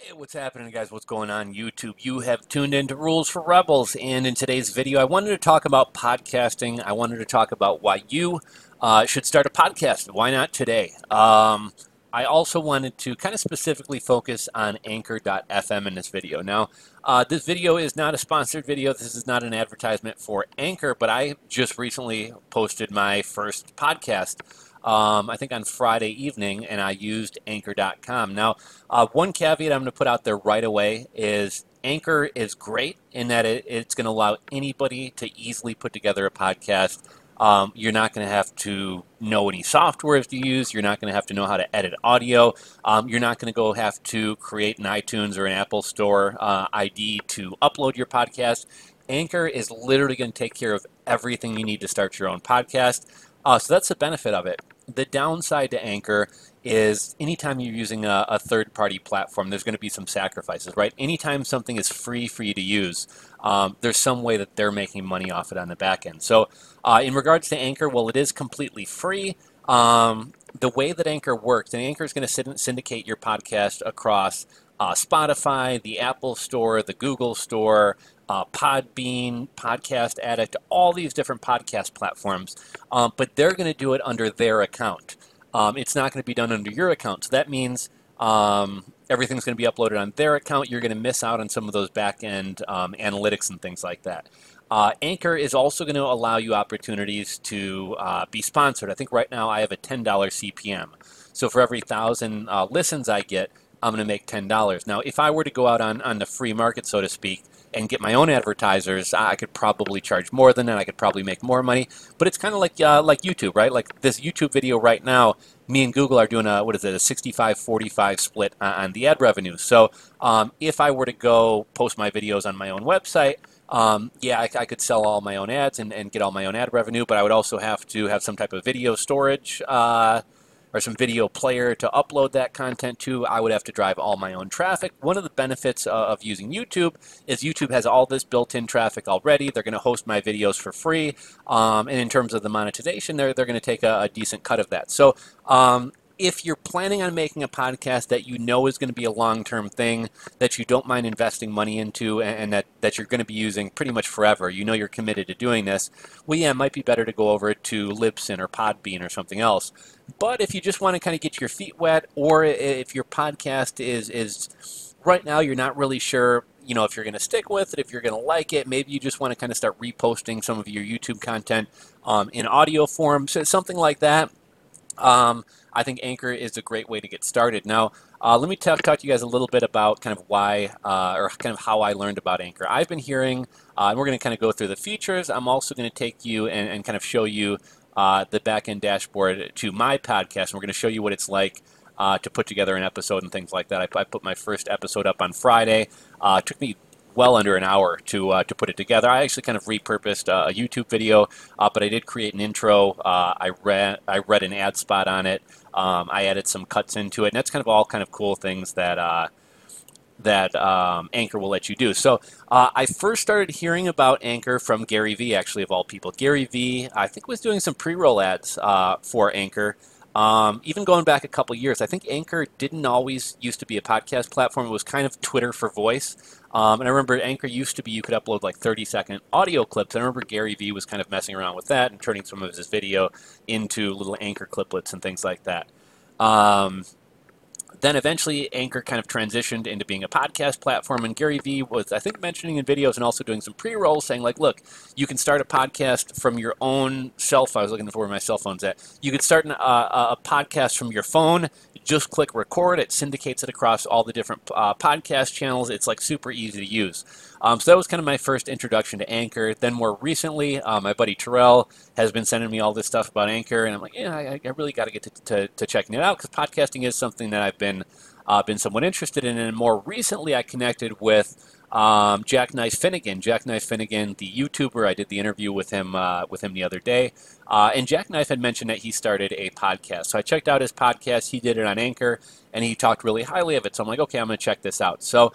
Hey, what's happening, guys? What's going on, YouTube? You have tuned into Rules for Rebels, and in today's video, I wanted to talk about podcasting. I wanted to talk about why you should start a podcast. Why not today? I also wanted to kind of specifically focus on Anchor.fm in this video. Now, this video is not a sponsored video. This is not an advertisement for Anchor, but I just recently posted my first podcast. I think on Friday evening, and I used Anchor.com. Now, one caveat I'm going to put out there right away is Anchor is great in that it's going to allow anybody to easily put together a podcast. You're not going to have to know any softwares to use. You're not going to have to know how to edit audio. You're not going to have to create an iTunes or an Apple Store ID to upload your podcast. Anchor is literally going to take care of everything you need to start your own podcast. So that's the benefit of it. The downside to Anchor is anytime you're using a third-party platform, there's going to be some sacrifices, right? Anytime something is free for you to use, there's some way that they're making money off it on the back end. So in regards to Anchor, well, it is completely free. The way that Anchor works, and Anchor is going to syndicate your podcast across Spotify, the Apple Store, the Google Store, PodBean, Podcast Addict, all these different podcast platforms, but they're going to do it under their account. It's not going to be done under your account. So that means everything's going to be uploaded on their account. You're going to miss out on some of those back-end analytics and things like that. Anchor is also going to allow you opportunities to be sponsored. I think right now I have a $10 CPM. So for every 1,000 listens I get, I'm going to make $10. Now, if I were to go out on the free market, so to speak, and get my own advertisers, I could probably charge more than that. I could probably make more money. But it's kind of like YouTube, right? Like this YouTube video right now, me and Google are doing a 65-45 split on the ad revenue. So if I were to go post my videos on my own website, yeah, I could sell all my own ads and get all my own ad revenue, but I would also have to have some type of video storage or some video player to upload that content to. I would have to drive all my own traffic. One of the benefits of using YouTube is YouTube has all this built-in traffic already. They're going to host my videos for free. And in terms of the monetization, they're going to take a decent cut of that. So if you're planning on making a podcast that you know is going to be a long-term thing, that you don't mind investing money into, and that you're going to be using pretty much forever, you know you're committed to doing this, well, yeah, it might be better to go over to Libsyn or PodBean or something else. But if you just want to kind of get your feet wet, or if your podcast is right now you're not really sure, you know, if you're going to stick with it, if you're going to like it, maybe you just want to kind of start reposting some of your YouTube content in audio form, so something like that. I think Anchor is a great way to get started. Now, let me talk to you guys a little bit about kind of why, or kind of how I learned about Anchor. I've been hearing, and we're going to kind of go through the features. I'm also going to take you and kind of show you the back-end dashboard to my podcast, and we're going to show you what it's like to put together an episode and things like that. I put my first episode up on Friday. It took me well under an hour to put it together. I actually kind of repurposed a YouTube video, but I did create an intro. I read an ad spot on it. I added some cuts into it, and that's kind of all kind of cool things that Anchor will let you do. So I first started hearing about Anchor from Gary Vee, actually, of all people. Gary Vee, I think, was doing some pre-roll ads for Anchor. Even going back a couple years, I think Anchor didn't always used to be a podcast platform. It was kind of Twitter for voice. And I remember Anchor used to be you could upload like 30-second audio clips. I remember Gary Vee was kind of messing around with that and turning some of his video into little Anchor cliplets and things like that. Then eventually Anchor kind of transitioned into being a podcast platform, and Gary Vee was, I think, mentioning in videos and also doing some pre-rolls saying, like, look, you can start a podcast from your own cell phone. I was looking for where my cell phone's at. You could start a podcast from your phone, just click record, it syndicates it across all the different podcast channels. It's like super easy to use. So that was kind of my first introduction to Anchor. Then more recently, my buddy Terrell has been sending me all this stuff about Anchor, and I'm like, yeah, I really got to get to checking it out, because podcasting is something that I've been somewhat interested in. And more recently, I connected with Jackknife Finnegan. Jackknife Finnegan, the YouTuber. I did the interview with him the other day. And Jackknife had mentioned that he started a podcast. So I checked out his podcast. He did it on Anchor, and he talked really highly of it. So I'm like, okay, I'm going to check this out. So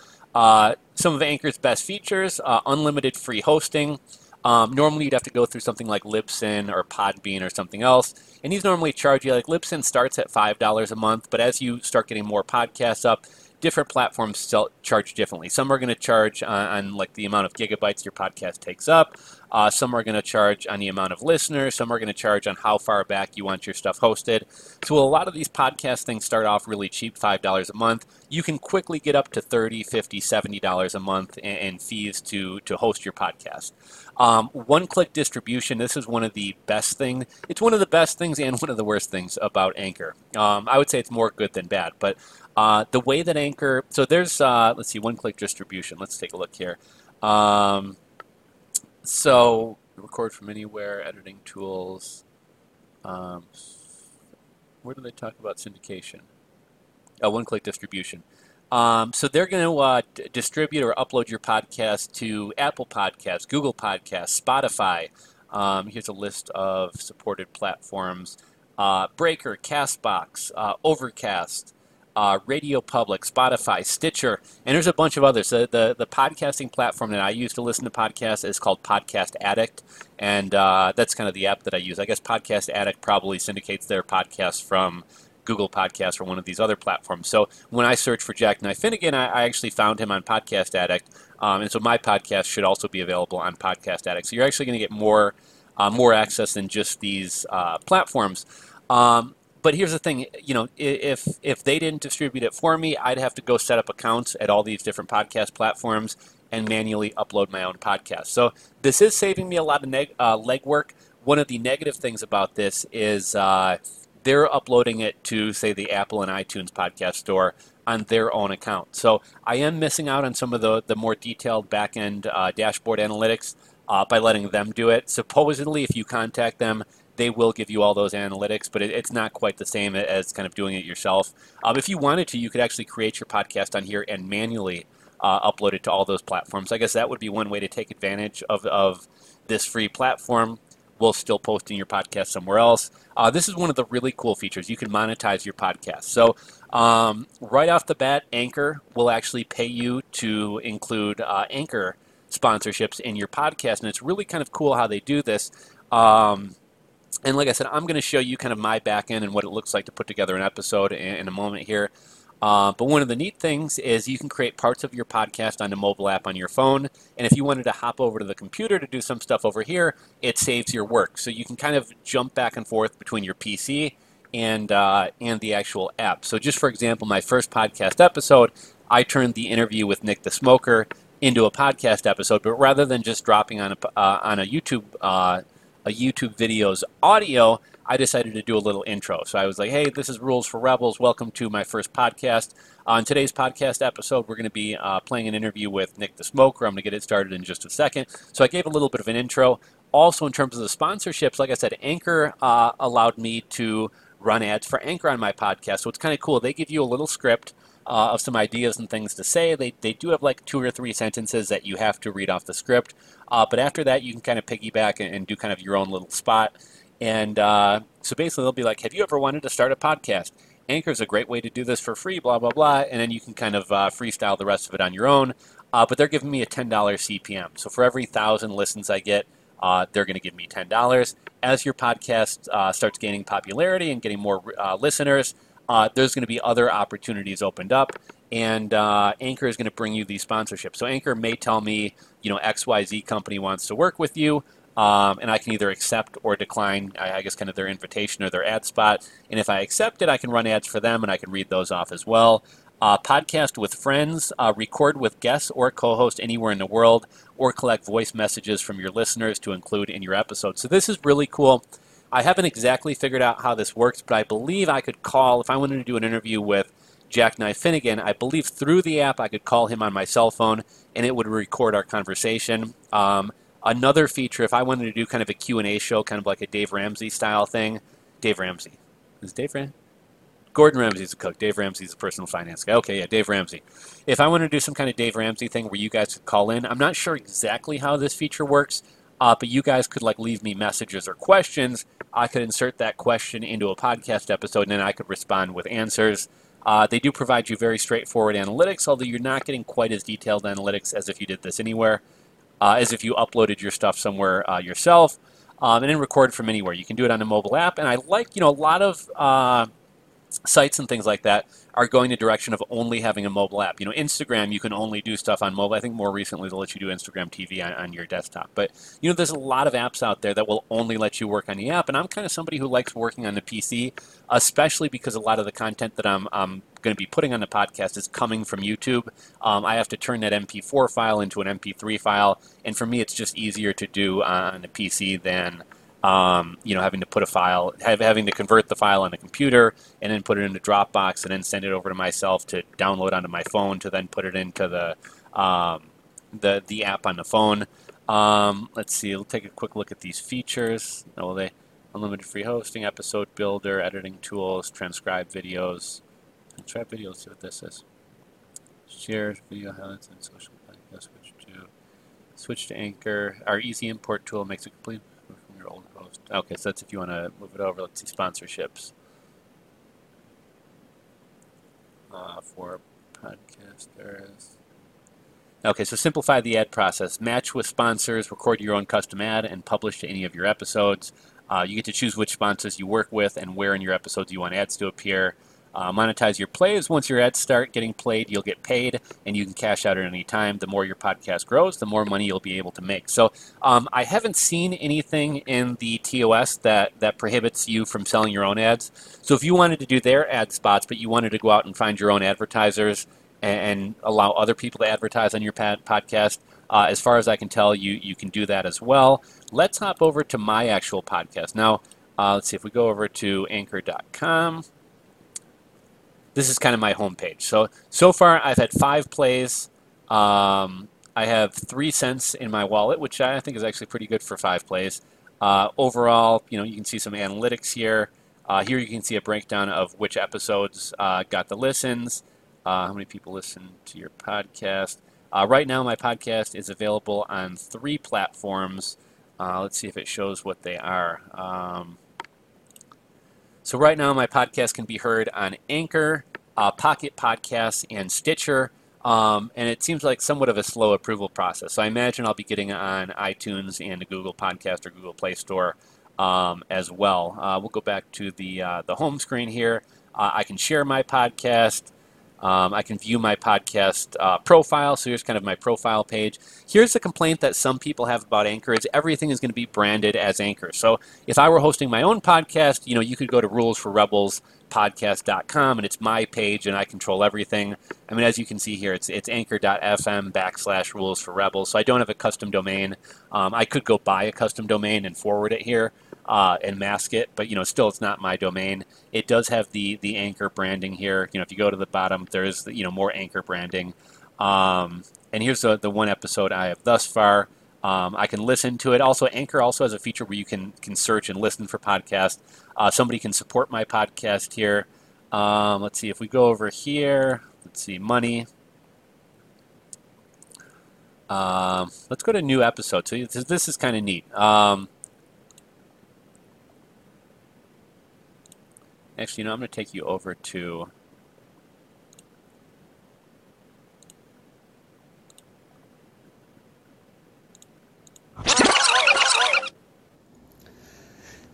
some of Anchor's best features: unlimited free hosting. Normally you'd have to go through something like Libsyn or PodBean or something else, and these normally charge you, like Libsyn starts at $5 a month, but as you start getting more podcasts up, different platforms still charge differently. Some are going to charge on like the amount of gigabytes your podcast takes up. Some are going to charge on the amount of listeners. Some are going to charge on how far back you want your stuff hosted. So a lot of these podcast things start off really cheap, $5 a month. You can quickly get up to $30, $50, $70 a month in fees to host your podcast. One-click distribution, this is one of the best things. It's one of the best things and one of the worst things about Anchor. I would say it's more good than bad, but the way that Anchor, so there's, let's see, one-click distribution. Let's take a look here. So record from anywhere, editing tools. Where do they talk about syndication? Oh, one-click distribution. So they're going to distribute or upload your podcast to Apple Podcasts, Google Podcasts, Spotify. Here's a list of supported platforms. Breaker, Castbox, Overcast, Radio Public, Spotify, Stitcher, and there's a bunch of others. The podcasting platform that I use to listen to podcasts is called Podcast Addict, and that's kind of the app that I use. I guess Podcast Addict probably syndicates their podcasts from Google Podcasts or one of these other platforms. So when I search for Jack Knife Finnegan, I actually found him on Podcast Addict, and so my podcast should also be available on Podcast Addict. So you're actually going to get more access than just these platforms. But here's the thing, you know, if they didn't distribute it for me, I'd have to go set up accounts at all these different podcast platforms and manually upload my own podcast. So this is saving me a lot of legwork. One of the negative things about this is they're uploading it to, say, the Apple and iTunes podcast store on their own account. So I am missing out on some of the more detailed back-end dashboard analytics by letting them do it. Supposedly, if you contact them, they will give you all those analytics, but it's not quite the same as kind of doing it yourself. If you wanted to, you could actually create your podcast on here and manually upload it to all those platforms. I guess that would be one way to take advantage of this free platform while still posting your podcast somewhere else. This is one of the really cool features. You can monetize your podcast. So right off the bat, Anchor will actually pay you to include Anchor sponsorships in your podcast, and it's really kind of cool how they do this. And like I said, I'm going to show you kind of my back end and what it looks like to put together an episode in a moment here. But one of the neat things is you can create parts of your podcast on the mobile app on your phone. And if you wanted to hop over to the computer to do some stuff over here, it saves your work. So you can kind of jump back and forth between your PC and the actual app. So just for example, my first podcast episode, I turned the interview with Nick the Smoker into a podcast episode. But rather than just dropping on a YouTube video's audio, I decided to do a little intro. So I was like, hey, this is Rules for Rebels. Welcome to my first podcast. On today's podcast episode, we're going to be playing an interview with Nick the Smoker. I'm going to get it started in just a second. So I gave a little bit of an intro. Also, in terms of the sponsorships, like I said, Anchor allowed me to run ads for Anchor on my podcast. So it's kind of cool. They give you a little script of some ideas and things to say. They do have like 2 or 3 sentences that you have to read off the script. But after that, you can kind of piggyback and do kind of your own little spot. And so basically, they'll be like, have you ever wanted to start a podcast? Anchor is a great way to do this for free, blah, blah, blah. And then you can kind of freestyle the rest of it on your own. But they're giving me a $10 CPM. So for every 1,000 listens I get, they're going to give me $10. As your podcast starts gaining popularity and getting more listeners, there's going to be other opportunities opened up. And Anchor is going to bring you these sponsorships. So Anchor may tell me, you know, XYZ company wants to work with you. And I can either accept or decline, I guess, kind of their invitation or their ad spot. And if I accept it, I can run ads for them, and I can read those off as well. Podcast with friends, record with guests or co-host anywhere in the world, or collect voice messages from your listeners to include in your episode. So this is really cool. I haven't exactly figured out how this works, but I believe I could call, if I wanted to do an interview with Jack Knife Finnegan, I believe through the app I could call him on my cell phone, and it would record our conversation. Another feature, if I wanted to do kind of a Q&A show, kind of like a Dave Ramsey style thing. Dave Ramsey. Is Dave Ramsey? Gordon Ramsay's a cook. Dave Ramsey's a personal finance guy. Okay, yeah, Dave Ramsey. If I wanted to do some kind of Dave Ramsey thing where you guys could call in, I'm not sure exactly how this feature works, but you guys could like leave me messages or questions. I could insert that question into a podcast episode, and then I could respond with answers. They do provide you very straightforward analytics, although you're not getting quite as detailed analytics as if you did this anywhere. As if you uploaded your stuff somewhere yourself, and then record from anywhere. You can do it on a mobile app, and I like, you know, a lot of sites and things like that are going the direction of only having a mobile app. You know, Instagram, you can only do stuff on mobile. I think more recently they'll let you do Instagram TV on your desktop. But, you know, there's a lot of apps out there that will only let you work on the app. And I'm kind of somebody who likes working on the PC, especially because a lot of the content that I'm going to be putting on the podcast is coming from YouTube. I have to turn that MP4 file into an MP3 file. And for me, it's just easier to do on the PC than you know, having to put a file, having to convert the file on the computer and then put it into Dropbox and then send it over to myself to download onto my phone to then put it into the app on the phone. Let's see. We'll take a quick look at these features. Oh, they unlimited free hosting, episode builder, editing tools, transcribe videos. Transcribe videos. See what this is. Share video highlights and social media. Switch to Anchor. Our easy import tool makes it complete. Old host. Okay, so that's if you want to move it over. Let's see sponsorships for podcasters. Okay, so simplify the ad process. Match with sponsors, record your own custom ad, and publish to any of your episodes. You get to choose which sponsors you work with and where in your episodes you want ads to appear. Monetize your plays. Once your ads start getting played, you'll get paid, and you can cash out at any time. The more your podcast grows, the more money you'll be able to make. So I haven't seen anything in the TOS that prohibits you from selling your own ads. So if you wanted to do their ad spots, but you wanted to go out and find your own advertisers and allow other people to advertise on your podcast, as far as I can tell, you can do that as well. Let's hop over to my actual podcast. Now, let's see if we go over to anchor.com. This is kind of my homepage. So far, I've had 5 plays. I have 3 cents in my wallet, which I think is actually pretty good for 5 plays. Overall, you know, you can see some analytics here. Here you can see a breakdown of which episodes got the listens, how many people listen to your podcast. Right now, my podcast is available on 3 platforms. Let's see if it shows what they are. So right now, my podcast can be heard on Anchor, Pocket Podcasts, and Stitcher. And it seems like somewhat of a slow approval process. So I imagine I'll be getting on iTunes and the Google Podcast or Google Play Store as well. We'll go back to the home screen here. I can share my podcast. I can view my podcast profile. So here's kind of my profile page. Here's the complaint that some people have about Anchor is everything is going to be branded as Anchor. So if I were hosting my own podcast, you know, you could go to RulesForRebelsPodcast.com and it's my page and I control everything. I mean, as you can see here, it's anchor.fm/RulesForRebels. So I don't have a custom domain. I could go buy a custom domain and forward it here. And mask it, but you know, still it's not my domain. It does have the Anchor branding here. You know, if you go to the bottom, there's more Anchor branding. And here's the one episode I have thus far. I can listen to it. Also, Anchor also has a feature where you can search and listen for podcasts. Somebody can support my podcast here. Let's see if we go over here. Let's see, money. Let's go to new episode. So this is kind of neat. Actually, I'm going to take you over to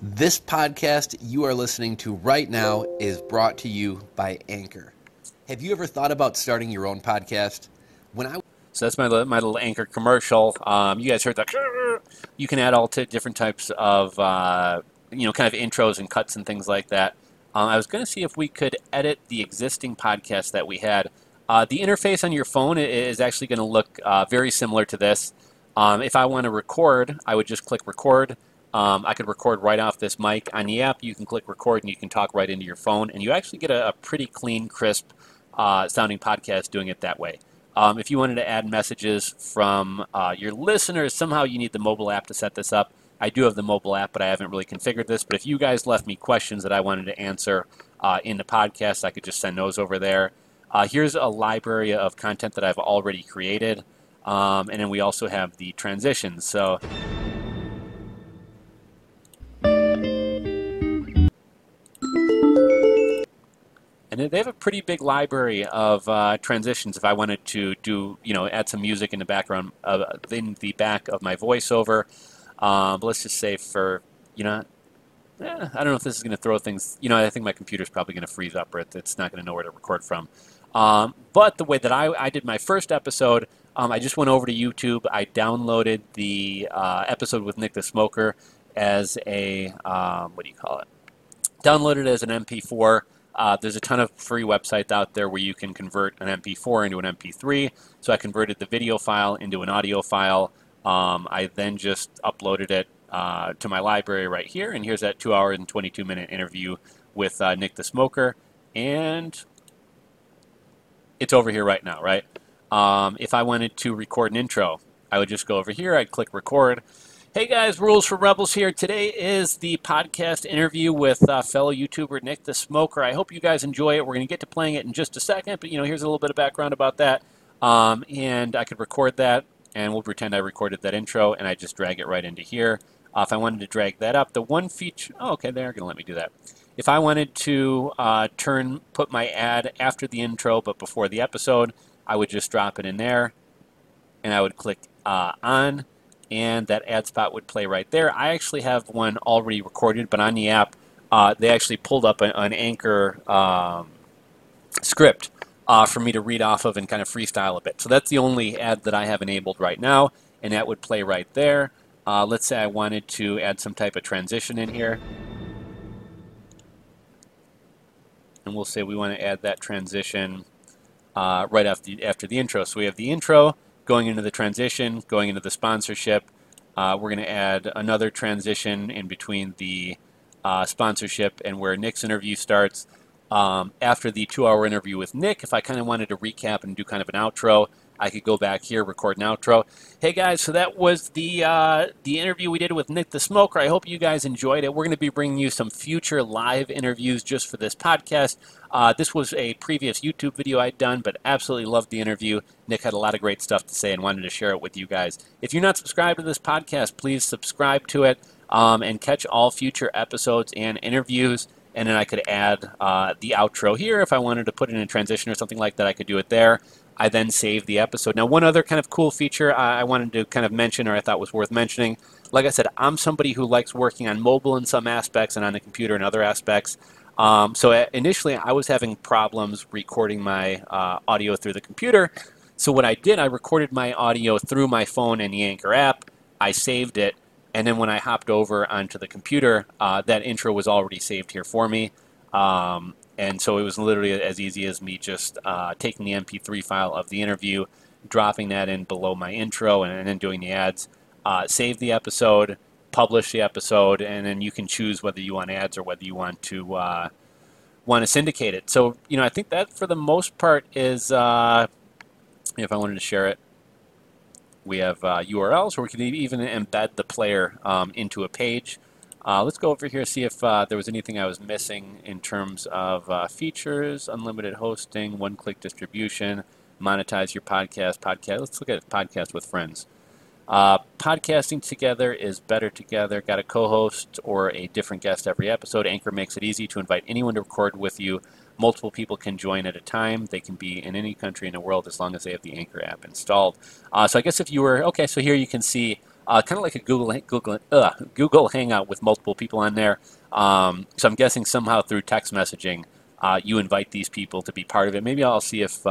this podcast you are listening to right now is brought to you by Anchor. Have you ever thought about starting your own podcast? So that's my little Anchor commercial. You guys heard that? You can add all different types of kind of intros and cuts and things like that. I was going to see if we could edit the existing podcast that we had. The interface on your phone is actually going to look very similar to this. If I want to record, I would just click record. I could record right off this mic. On the app, you can click record and you can talk right into your phone. And you actually get a pretty clean, crisp sounding podcast doing it that way. If you wanted to add messages from your listeners, somehow you need the mobile app to set this up. I do have the mobile app, but I haven't really configured this. But if you guys left me questions that I wanted to answer in the podcast, I could just send those over there. Here's a library of content that I've already created. And then we also have the transitions. So and they have a pretty big library of transitions. If I wanted to do, add some music in the background, in the back of my voiceover. But let's just say for, I don't know if this is going to throw things. I think my computer's probably going to freeze up, or it's not going to know where to record from. But the way that I did my first episode, I just went over to YouTube. I downloaded the episode with Nick the Smoker as a, what do you call it? Downloaded it as an MP4. There's a ton of free websites out there where you can convert an MP4 into an MP3. So I converted the video file into an audio file. I then just uploaded it to my library right here. And here's that 2 hour and 22-minute interview with Nick the Smoker. And it's over here right now, right? If I wanted to record an intro, I would just go over here. I'd click record. Hey guys, Rules for Rebels here. Today is the podcast interview with fellow YouTuber Nick the Smoker. I hope you guys enjoy it. We're going to get to playing it in just a second, but here's a little bit of background about that. And I could record that, and we'll pretend I recorded that intro, and I just drag it right into here. If I wanted to drag that up, the one feature... Oh, okay, they're going to let me do that. If I wanted to put my ad after the intro but before the episode, I would just drop it in there, and I would click on, and that ad spot would play right there. I actually have one already recorded, but on the app, they actually pulled up an Anchor script for me to read off of and kind of freestyle a bit. So that's the only ad that I have enabled right now, and that would play right there. Let's say I wanted to add some type of transition in here. And we'll say we want to add that transition right after the intro. So we have the intro, going into the transition, going into the sponsorship. We're going to add another transition in between the sponsorship and where Nick's interview starts. After the 2 hour interview with Nick, if I kind of wanted to recap and do kind of an outro, I could go back here, record an outro. Hey guys, so that was the interview we did with Nick the Smoker. I hope you guys enjoyed it. We're going to be bringing you some future live interviews just for this podcast. This was a previous YouTube video I'd done, but absolutely loved the interview. Nick had a lot of great stuff to say and wanted to share it with you guys. If you're not subscribed to this podcast, please subscribe to it and catch all future episodes and interviews. And then I could add the outro here. If I wanted to put it in a transition or something like that, I could do it there. I then save the episode. Now, one other kind of cool feature I wanted to kind of mention, or I thought was worth mentioning, like I said, I'm somebody who likes working on mobile in some aspects and on the computer in other aspects. So initially, I was having problems recording my audio through the computer. So what I did, I recorded my audio through my phone and the Anchor app. I saved it. And then when I hopped over onto the computer, that intro was already saved here for me. And so it was literally as easy as me just taking the MP3 file of the interview, dropping that in below my intro, and then doing the ads. Save the episode, publish the episode, and then you can choose whether you want ads or whether you want to syndicate it. So, I think that for the most part is, if I wanted to share it, we have URLs where we can even embed the player into a page. Let's go over here, see if there was anything I was missing in terms of features, unlimited hosting, one-click distribution, monetize your podcast. Let's look at podcast with friends. Podcasting together is better together. Got a co-host or a different guest every episode. Anchor makes it easy to invite anyone to record with you. Multiple people can join at a time. They can be in any country in the world as long as they have the Anchor app installed. So I guess if you were, okay, so here you can see kind of like a Google Hangout with multiple people on there. So I'm guessing somehow through text messaging, you invite these people to be part of it. Maybe I'll see if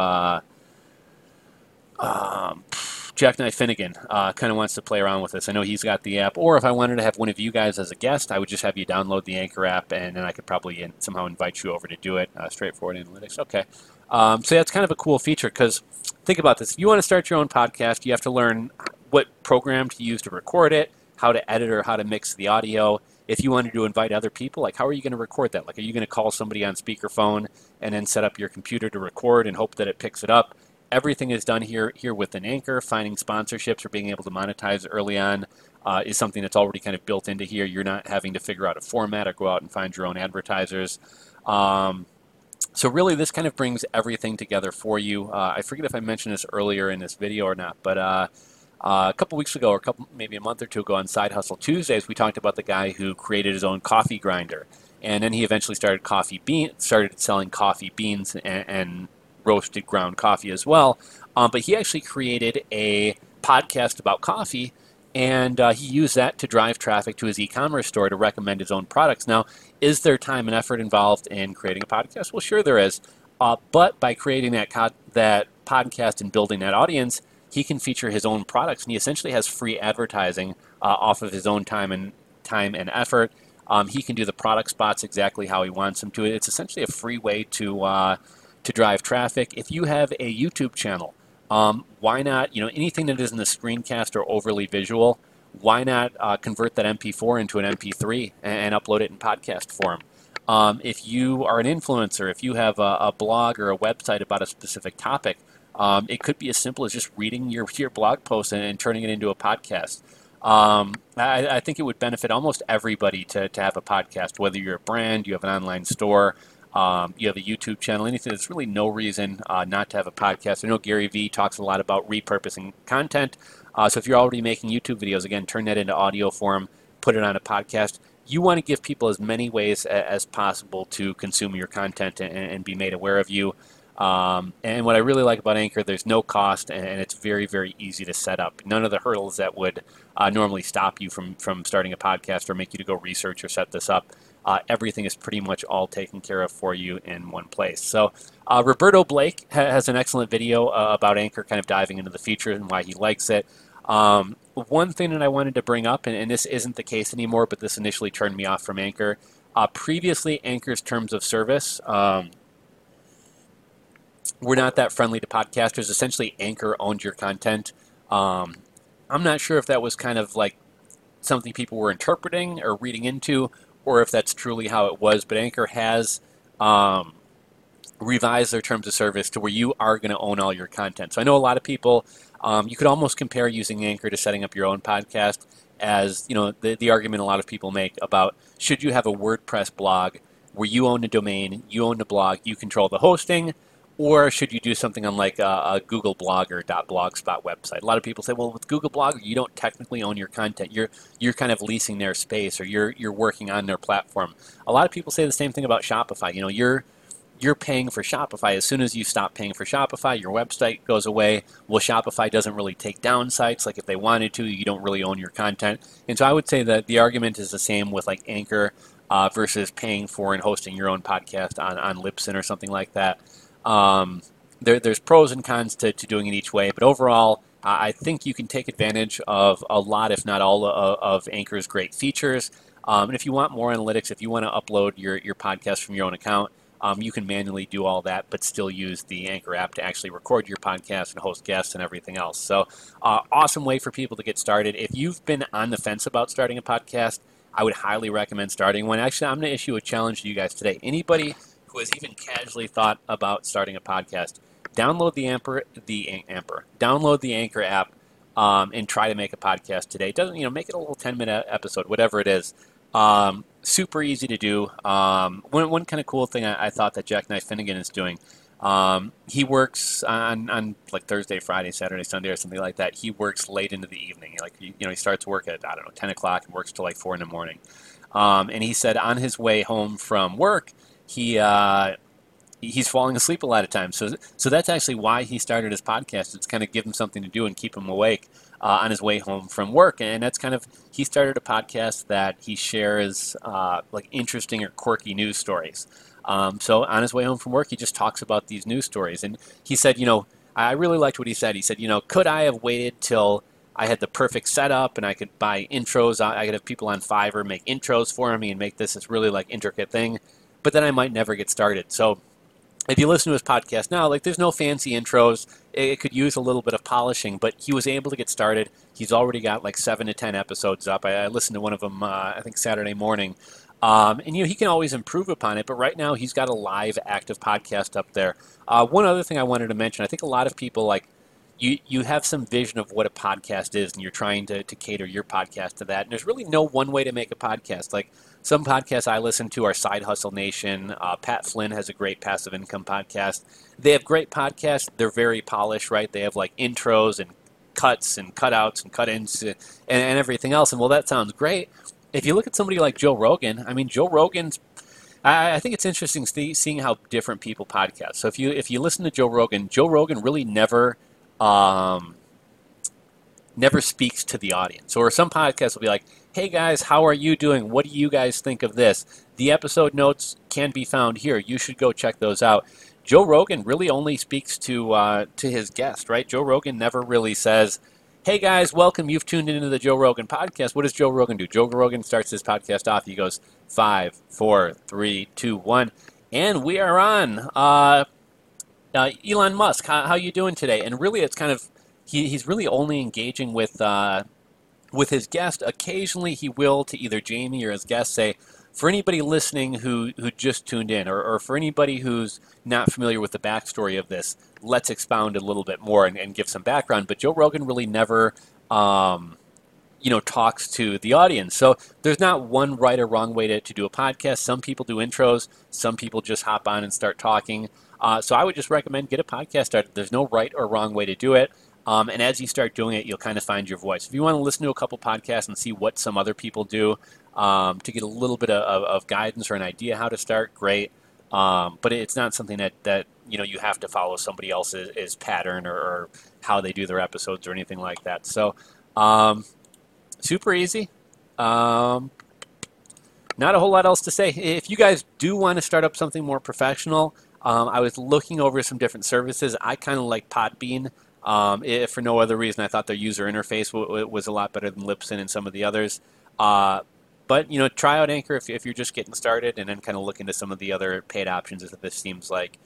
Jackknife Finnegan kind of wants to play around with this. I know he's got the app. Or if I wanted to have one of you guys as a guest, I would just have you download the Anchor app, and then I could probably somehow invite you over to do it. Straightforward analytics. Okay. So that's kind of a cool feature because think about this. If you want to start your own podcast, you have to learn what program to use to record it, how to edit or how to mix the audio. If you wanted to invite other people, like how are you going to record that? Like are you going to call somebody on speakerphone and then set up your computer to record and hope that it picks it up? Everything is done here with an Anchor. Finding sponsorships or being able to monetize early on is something that's already kind of built into here. You're not having to figure out a format or go out and find your own advertisers. So really, this kind of brings everything together for you. I forget if I mentioned this earlier in this video or not, but a couple weeks ago, or maybe a month or two ago on Side Hustle Tuesdays, we talked about the guy who created his own coffee grinder. And then he eventually started selling coffee beans and roasted ground coffee as well. But he actually created a podcast about coffee And he used that to drive traffic to his e-commerce store to recommend his own products. Now, is there time and effort involved in creating a podcast? Well, sure there is. But by creating that podcast and building that audience, he can feature his own products, and he essentially has free advertising off of his own time and effort. He can do the product spots exactly how he wants them to. It's essentially a free way to drive traffic. If you have a YouTube channel, why not, anything that isn't a screencast or overly visual, why not convert that MP4 into an MP3 and upload it in podcast form? If you are an influencer, if you have a blog or a website about a specific topic, it could be as simple as just reading your blog post and turning it into a podcast. I think it would benefit almost everybody to have a podcast, whether you're a brand, you have an online store, you have a YouTube channel, anything. There's really no reason not to have a podcast. I know Gary Vee talks a lot about repurposing content. So if you're already making YouTube videos, again, turn that into audio form, put it on a podcast. You want to give people as many ways as possible to consume your content and be made aware of you. And what I really like about Anchor, there's no cost, and it's very, very easy to set up. None of the hurdles that would normally stop you from starting a podcast or make you to go research or set this up. Everything is pretty much all taken care of for you in one place. So Roberto Blake has an excellent video about Anchor, kind of diving into the features and why he likes it. One thing that I wanted to bring up, and this isn't the case anymore, but this initially turned me off from Anchor. Previously, Anchor's terms of service were not that friendly to podcasters. Essentially, Anchor owned your content. I'm not sure if that was kind of like something people were interpreting or reading into, or if that's truly how it was, but Anchor has revised their terms of service to where you are going to own all your content. So I know a lot of people, you could almost compare using Anchor to setting up your own podcast, as the argument a lot of people make about, should you have a WordPress blog where you own the domain, you own the blog, you control the hosting, or should you do something on like a Google Blog or .blogspot website? A lot of people say, well, with Google Blog, you don't technically own your content. You're kind of leasing their space, or you're working on their platform. A lot of people say the same thing about Shopify. You're paying for Shopify. As soon as you stop paying for Shopify, your website goes away. Well, Shopify doesn't really take down sites. Like if they wanted to, you don't really own your content. And so I would say that the argument is the same with like Anchor versus paying for and hosting your own podcast on Libsyn or something like that. There's pros and cons to doing it each way, but overall, I think you can take advantage of a lot, if not all, of Anchor's great features. And if you want more analytics, if you want to upload your podcast from your own account, you can manually do all that, but still use the Anchor app to actually record your podcast and host guests and everything else. So, awesome way for people to get started. If you've been on the fence about starting a podcast, I would highly recommend starting one. Actually, I'm going to issue a challenge to you guys today. Anybody who has even casually thought about starting a podcast, download the download the Anchor app, and try to make a podcast today. It doesn't, make it a little 10-minute episode, whatever it is. Super easy to do. One kind of cool thing I thought that Jack Knife Finnegan is doing. He works on like Thursday, Friday, Saturday, Sunday, or something like that. He works late into the evening. Like he starts work at 10 o'clock and works till like 4 in the morning. And he said on his way home from work, he's falling asleep a lot of times. So that's actually why he started his podcast. It's kind of give him something to do and keep him awake on his way home from work. And that's kind of, he started a podcast that he shares like interesting or quirky news stories. So on his way home from work, he just talks about these news stories. And he said, I really liked what he said. He said, could I have waited till I had the perfect setup and I could buy intros? I could have people on Fiverr make intros for me and make this really like intricate thing. But then I might never get started. So if you listen to his podcast now, like there's no fancy intros. It could use a little bit of polishing, but he was able to get started. He's already got like 7 to 10 episodes up. I listened to one of them, I think Saturday morning. And he can always improve upon it, but right now he's got a live active podcast up there. One other thing I wanted to mention, I think a lot of people like, you have some vision of what a podcast is, and you're trying to cater your podcast to that. And there's really no one way to make a podcast. Like some podcasts I listen to are Side Hustle Nation. Pat Flynn has a great passive income podcast. They have great podcasts. They're very polished, right? They have like intros and cuts and cutouts and cut-ins and everything else. And well, that sounds great. If you look at somebody like Joe Rogan, Joe Rogan's, I think it's interesting seeing how different people podcast. So if you listen to Joe Rogan really never never speaks to the audience. Or some podcasts will be like, hey guys, how are you doing? What do you guys think of this? The episode notes can be found here. You should go check those out. Joe Rogan really only speaks to his guest, right? Joe Rogan never really says, hey guys, welcome. You've tuned into the Joe Rogan podcast. What does Joe Rogan do? Joe Rogan starts his podcast off. He goes 5, 4, 3, 2, 1, and we are on. Elon Musk, how you doing today? And really, it's kind of he's really only engaging with his guest. Occasionally, he will to either Jamie or his guest say, for anybody listening who just tuned in, or for anybody who's not familiar with the backstory of this, let's expound a little bit more and give some background. But Joe Rogan really never, talks to the audience. So there's not one right or wrong way to do a podcast. Some people do intros. Some people just hop on and start talking. So I would just recommend get a podcast started. There's no right or wrong way to do it. And as you start doing it, you'll kind of find your voice. If you want to listen to a couple podcasts and see what some other people do to get a little bit of guidance or an idea how to start, great. But it's not something that you have to follow somebody else's pattern or how they do their episodes or anything like that. So super easy. Not a whole lot else to say. If you guys do want to start up something more professional, I was looking over some different services. I kind of like PodBean. If for no other reason, I thought their user interface was a lot better than Libsyn and some of the others. But try out Anchor if you're just getting started, and then kind of look into some of the other paid options if this seems like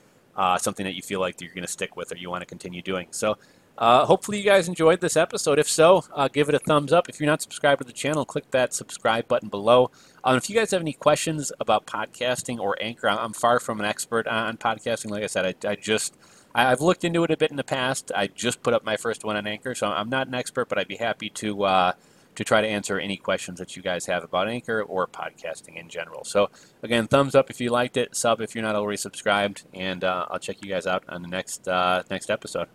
something that you feel like you're going to stick with or you want to continue doing. So hopefully you guys enjoyed this episode. If so, give it a thumbs up. If you're not subscribed to the channel, click that subscribe button below. If you guys have any questions about podcasting or Anchor, I'm far from an expert on podcasting. Like I said, I've looked into it a bit in the past. I just put up my first one on Anchor, so I'm not an expert, but I'd be happy to try to answer any questions that you guys have about Anchor or podcasting in general. So again, thumbs up if you liked it, sub if you're not already subscribed, and I'll check you guys out on the next episode.